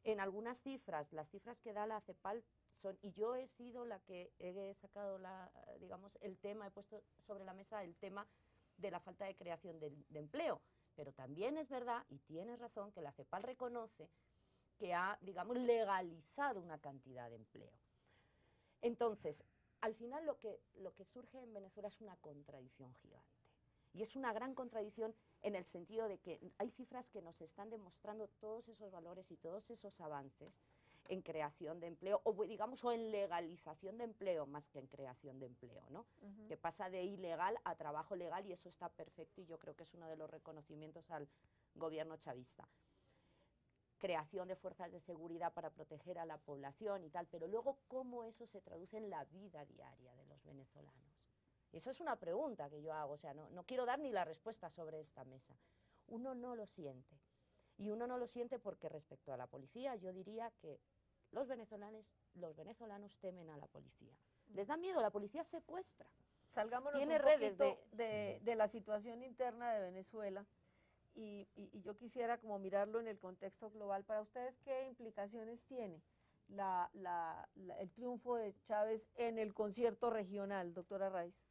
En algunas cifras, las cifras que da la CEPAL son, y yo he sido la que he sacado digamos, el tema, he puesto sobre la mesa el tema de la falta de creación de empleo. Pero también es verdad, y tienes razón, que la CEPAL reconoce que ha, digamos, legalizado una cantidad de empleo. Entonces, al final lo que surge en Venezuela es una contradicción gigante. Y es una gran contradicción en el sentido de que hay cifras que nos están demostrando todos esos valores y todos esos avances en creación de empleo, o digamos, o en legalización de empleo más que en creación de empleo, ¿no? Que pasa de ilegal a trabajo legal, y eso está perfecto, y yo creo que es uno de los reconocimientos al gobierno chavista. Creación de fuerzas de seguridad para proteger a la población y tal, pero luego, ¿cómo eso se traduce en la vida diaria de los venezolanos? Eso es una pregunta que yo hago, o sea, no quiero dar ni la respuesta sobre esta mesa. Uno no lo siente, y uno no lo siente porque respecto a la policía, yo diría que los venezolanos temen a la policía. Les da miedo, la policía secuestra. Salgámonos un redes poquito de la situación interna de Venezuela, y yo quisiera como mirarlo en el contexto global. Para ustedes, ¿qué implicaciones tiene el triunfo de Chávez en el concierto regional, doctora Raiz?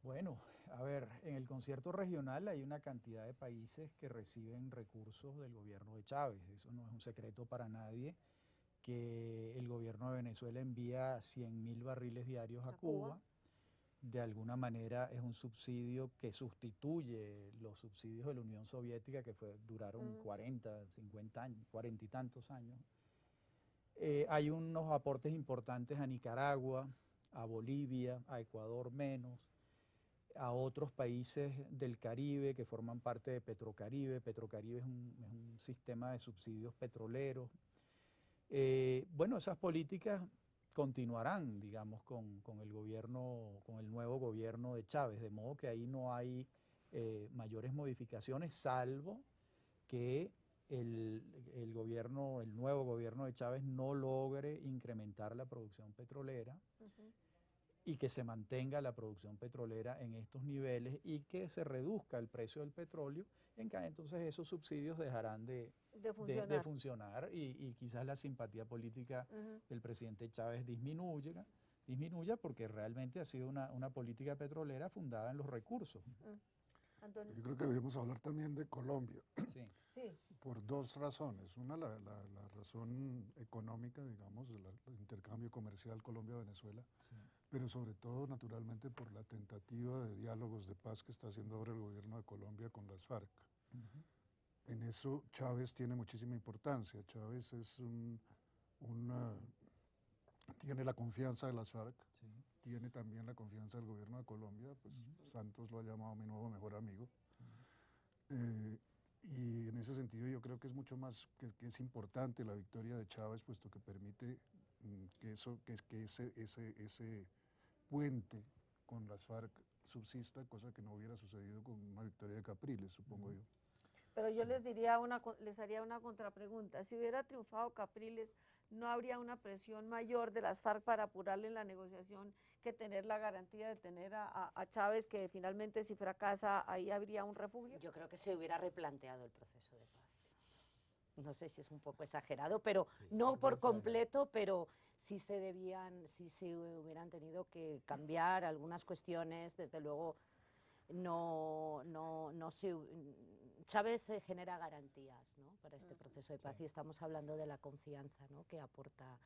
Bueno, a ver, en el concierto regional hay una cantidad de países que reciben recursos del gobierno de Chávez. Eso no es un secreto para nadie. que el gobierno de Venezuela envía 100.000 barriles diarios a Cuba. De alguna manera es un subsidio que sustituye los subsidios de la Unión Soviética que duraron 40, 50 años, 40 y tantos años. Hay unos aportes importantes a Nicaragua, a Bolivia, a Ecuador menos, a otros países del Caribe que forman parte de Petrocaribe. Petrocaribe es un sistema de subsidios petroleros. Bueno, esas políticas continuarán, digamos, con el gobierno, con el nuevo gobierno de Chávez, de modo que ahí no hay mayores modificaciones, salvo que el nuevo gobierno de Chávez no logre incrementar la producción petrolera y que se mantenga la producción petrolera en estos niveles y que se reduzca el precio del petróleo. Entonces esos subsidios dejarán de funcionar y quizás la simpatía política del presidente Chávez disminuya porque realmente ha sido una política petrolera fundada en los recursos. Yo creo que debemos hablar también de Colombia. Sí. Por dos razones. Una, la razón económica, digamos, del intercambio comercial Colombia-Venezuela, pero sobre todo, naturalmente, por la tentativa de diálogos de paz que está haciendo ahora el gobierno de Colombia con las FARC. En eso Chávez tiene muchísima importancia. Chávez es tiene la confianza de las FARC, tiene también la confianza del gobierno de Colombia, pues Santos lo ha llamado mi nuevo mejor amigo. Y en ese sentido yo creo que es mucho más, que es importante la victoria de Chávez, puesto que permite que ese puente con las FARC subsista, cosa que no hubiera sucedido con una victoria de Capriles, supongo yo. Pero yo les haría una contrapregunta. Si hubiera triunfado Capriles, ¿no habría una presión mayor de las FARC para apurarle en la negociación que tener la garantía de tener a Chávez, que finalmente si fracasa ahí habría un refugio? Yo creo que se hubiera replanteado el proceso de paz. No sé si es un poco exagerado, pero no por completo, pero sí se hubieran tenido que cambiar algunas cuestiones. Desde luego Chávez genera garantías, ¿no?, para este proceso de paz, y estamos hablando de la confianza, ¿no?, que aporta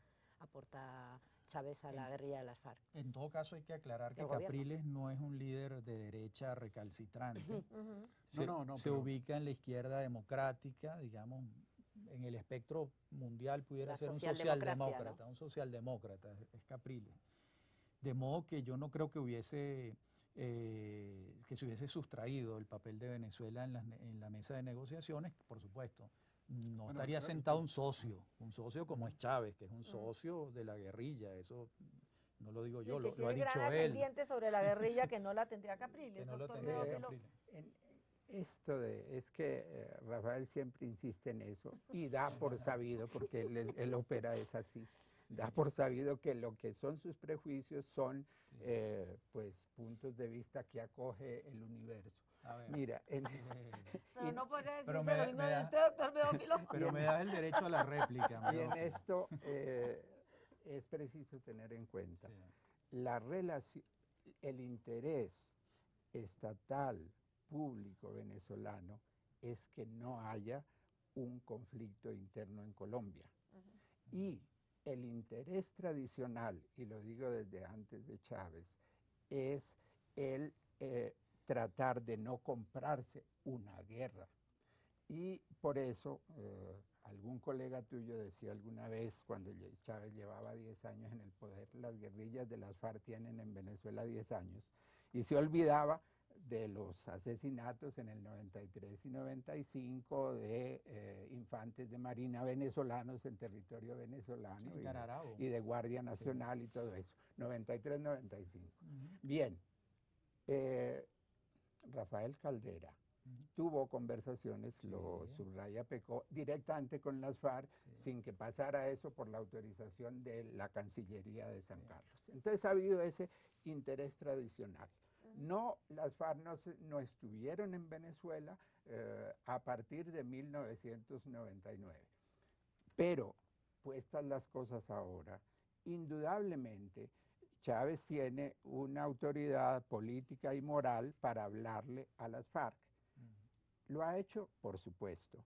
Chávez a la guerrilla de las FARC. En todo caso hay que aclarar que Capriles no es un líder de derecha recalcitrante. Se ubica en la izquierda democrática, digamos, en el espectro mundial pudiera ser un socialdemócrata, ¿no? Un socialdemócrata, es Capriles. De modo que yo no creo que se hubiese sustraído el papel de Venezuela en la mesa de negociaciones, por supuesto. No estaría sentado un socio como es Chávez, que es un socio de la guerrilla, eso no lo digo yo, lo ha dicho gran él. Ascendiente sobre la guerrilla que no la tendría Capriles, doctor Teófilo. Es que Rafael siempre insiste en eso y da por sabido, porque él opera es así, da por sabido que lo que son sus prejuicios son pues puntos de vista que acoge el universo. Mira, pero no podría decirse lo mismo de usted, doctor Teófilo. Pero me da el derecho a la réplica. Y en esto es preciso tener en cuenta la relación, el interés estatal, público venezolano es que no haya un conflicto interno en Colombia. Y el interés tradicional, y lo digo desde antes de Chávez, es el tratar de no comprarse una guerra. Y por eso, algún colega tuyo decía alguna vez, cuando Chávez llevaba 10 años en el poder, las guerrillas de las FARC tienen en Venezuela 10 años, y se olvidaba de los asesinatos en el 93 y 95 de infantes de marina venezolanos en territorio venezolano, y de Guardia Nacional y todo eso, 93-95. Bien, Rafael Caldera tuvo conversaciones, lo subraya Pecó, directamente con las FARC, sin que pasara eso por la autorización de la Cancillería de San Carlos. Entonces ha habido ese interés tradicional. No, las FARC no estuvieron en Venezuela a partir de 1999. Pero, puestas las cosas ahora, indudablemente Chávez tiene una autoridad política y moral para hablarle a las FARC. Lo ha hecho, por supuesto.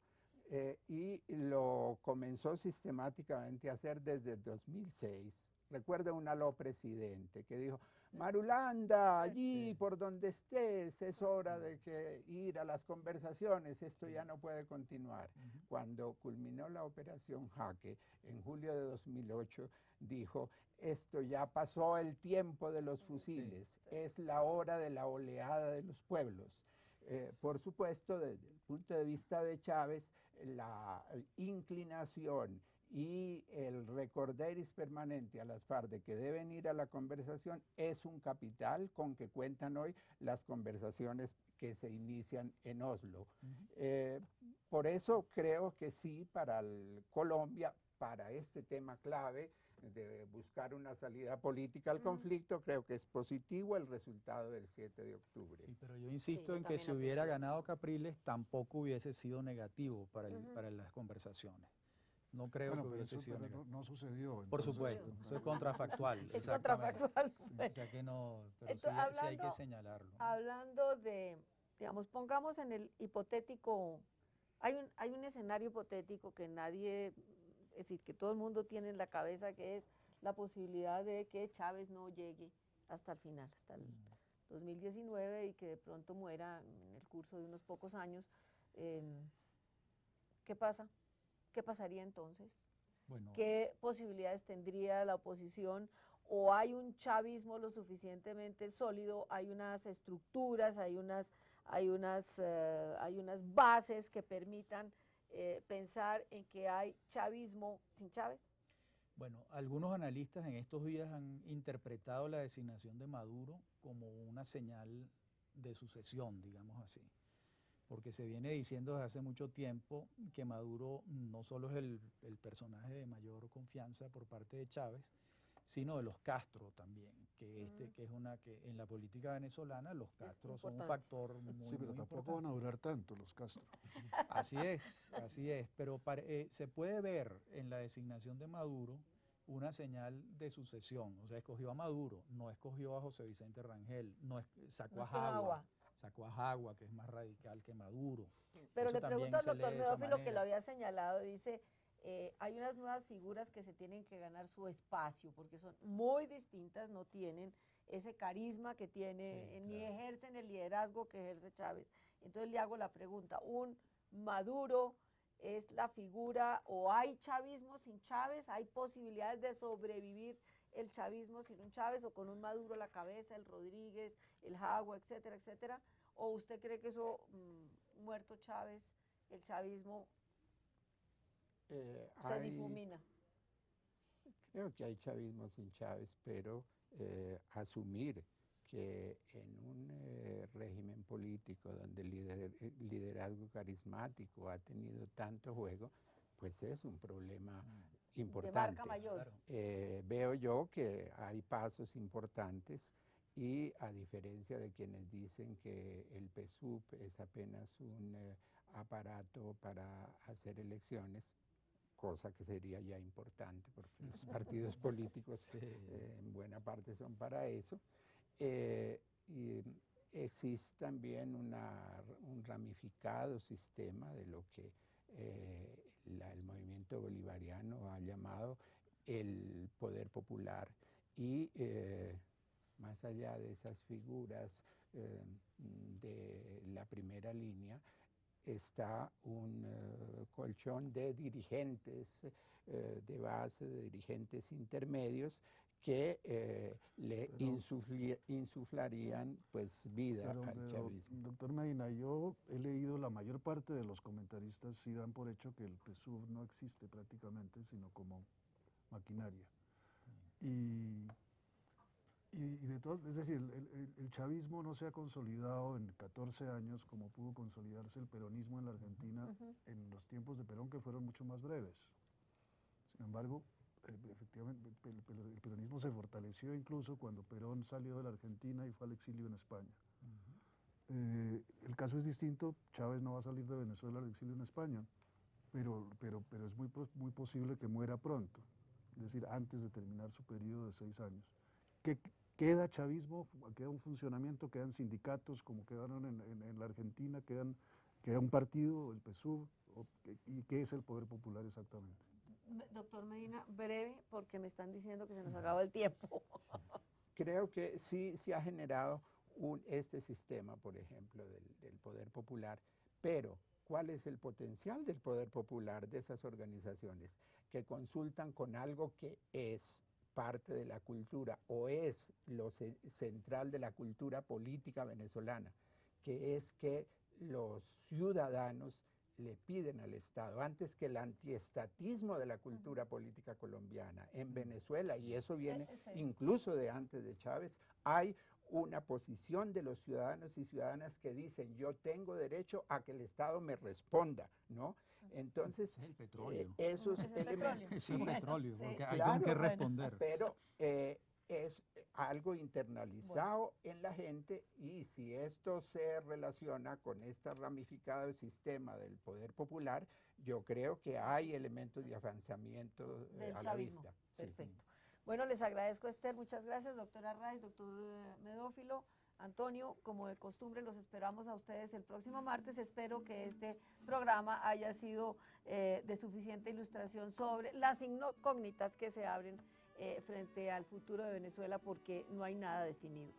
y lo comenzó sistemáticamente a hacer desde el 2006. Recuerdo un aló presidente que dijo, Marulanda, allí por donde estés, es hora de que ir a las conversaciones, esto ya no puede continuar. Cuando culminó la operación Jaque, en julio de 2008, dijo, esto ya pasó el tiempo de los fusiles, es la hora de la oleada de los pueblos. Por supuesto, desde el punto de vista de Chávez, la inclinación y el recorderis permanente a las FARC de que deben ir a la conversación es un capital con que cuentan hoy las conversaciones que se inician en Oslo. Por eso creo que sí, para Colombia, para este tema clave de buscar una salida política al conflicto, creo que es positivo el resultado del 7 de octubre. Sí, pero yo insisto en que si hubiera ganado Capriles, tampoco hubiese sido negativo para, para las conversaciones. No creo que hubiese sido negativo. No sucedió. Por supuesto, eso es contrafactual. Es contrafactual. O sea que no, pero entonces, sí hay que señalarlo. Hablando de, digamos, pongamos en el hipotético, hay un escenario hipotético que nadie, es decir, que todo el mundo tiene en la cabeza, que es la posibilidad de que Chávez no llegue hasta el final, hasta el 2019 y que de pronto muera en el curso de unos pocos años. ¿Qué pasa? ¿Qué pasaría entonces? Bueno, ¿qué posibilidades tendría la oposición? ¿O hay un chavismo lo suficientemente sólido? ¿Hay unas estructuras, hay unas bases que permitan pensar en que hay chavismo sin Chávez? Bueno, algunos analistas en estos días han interpretado la designación de Maduro como una señal de sucesión, digamos así. Porque se viene diciendo desde hace mucho tiempo que Maduro no solo es el personaje de mayor confianza por parte de Chávez, sino de los Castro también, que en la política venezolana los Castro son un factor muy importante. Sí, pero tampoco van a durar tanto los Castro. Así es, pero se puede ver en la designación de Maduro una señal de sucesión. O sea, escogió a Maduro, no escogió a José Vicente Rangel, sacó a Jagua. Sacó a Jagua, que es más radical que Maduro. Pero eso le pregunto al doctor Medófilo, que lo manera. había señalado, dice, hay unas nuevas figuras que se tienen que ganar su espacio, porque son muy distintas, no tienen ese carisma que tiene, ni ejercen el liderazgo que ejerce Chávez. Entonces le hago la pregunta, ¿un Maduro es la figura, o hay chavismo sin Chávez? ¿Hay posibilidades de sobrevivir el chavismo sin un Chávez, o con un Maduro a la cabeza, el Rodríguez, el Jagua, etcétera, etcétera? ¿O usted cree que eso, muerto Chávez, el chavismo se difumina? Creo que hay chavismo sin Chávez, pero asumir que en un régimen político donde el liderazgo carismático ha tenido tanto juego, pues es un problema importante. De marca mayor. Veo yo que hay pasos importantes y a diferencia de quienes dicen que el PSUV es apenas un aparato para hacer elecciones, cosa que sería ya importante porque los partidos políticos en buena parte son para eso, y existe también un ramificado sistema de lo que el movimiento bolivariano ha llamado el poder popular y más allá de esas figuras de la primera línea está un colchón de dirigentes de base, de dirigentes intermedios que le insuflarían pues vida al chavismo. Doctor Medina, yo he leído la mayor parte de los comentaristas sí dan por hecho que el PSUV no existe prácticamente, sino como maquinaria. Y de todas, es decir, el chavismo no se ha consolidado en 14 años como pudo consolidarse el peronismo en la Argentina en los tiempos de Perón, que fueron mucho más breves. Sin embargo, efectivamente, el peronismo se fortaleció incluso cuando Perón salió de la Argentina y fue al exilio en España. El caso es distinto, Chávez no va a salir de Venezuela al exilio en España, pero es muy posible que muera pronto, es decir, antes de terminar su periodo de 6 años. Queda chavismo, queda un funcionamiento, quedan sindicatos como quedaron en la Argentina, queda un partido, el PSUV, ¿Y qué es el poder popular exactamente? Doctor Medina, breve, porque me están diciendo que se nos acaba el tiempo. Creo que sí se ha generado este sistema, por ejemplo, del poder popular, pero ¿cuál es el potencial del poder popular de esas organizaciones que consultan con algo que es parte de la cultura o es lo central de la cultura política venezolana, que es que los ciudadanos le piden al Estado, antes que el antiestatismo de la cultura política colombiana en Venezuela, y eso viene incluso de antes de Chávez, hay una posición de los ciudadanos y ciudadanas que dicen, yo tengo derecho a que el Estado me responda, ¿no? Entonces, el petróleo. Esos Es el elementos... petróleo. Es el petróleo, Sí. porque hay Claro, con qué bueno, responder. Pero es algo internalizado en la gente, y si esto se relaciona con este ramificado sistema del poder popular, yo creo que hay elementos de avanzamiento Del a la chavismo. vista. Sí. Perfecto. Bueno, les agradezco, Esther, muchas gracias, doctora Raiz, doctor Medófilo, Antonio, como de costumbre, los esperamos a ustedes el próximo martes. Espero que este programa haya sido de suficiente ilustración sobre las incógnitas que se abren frente al futuro de Venezuela, porque no hay nada definido.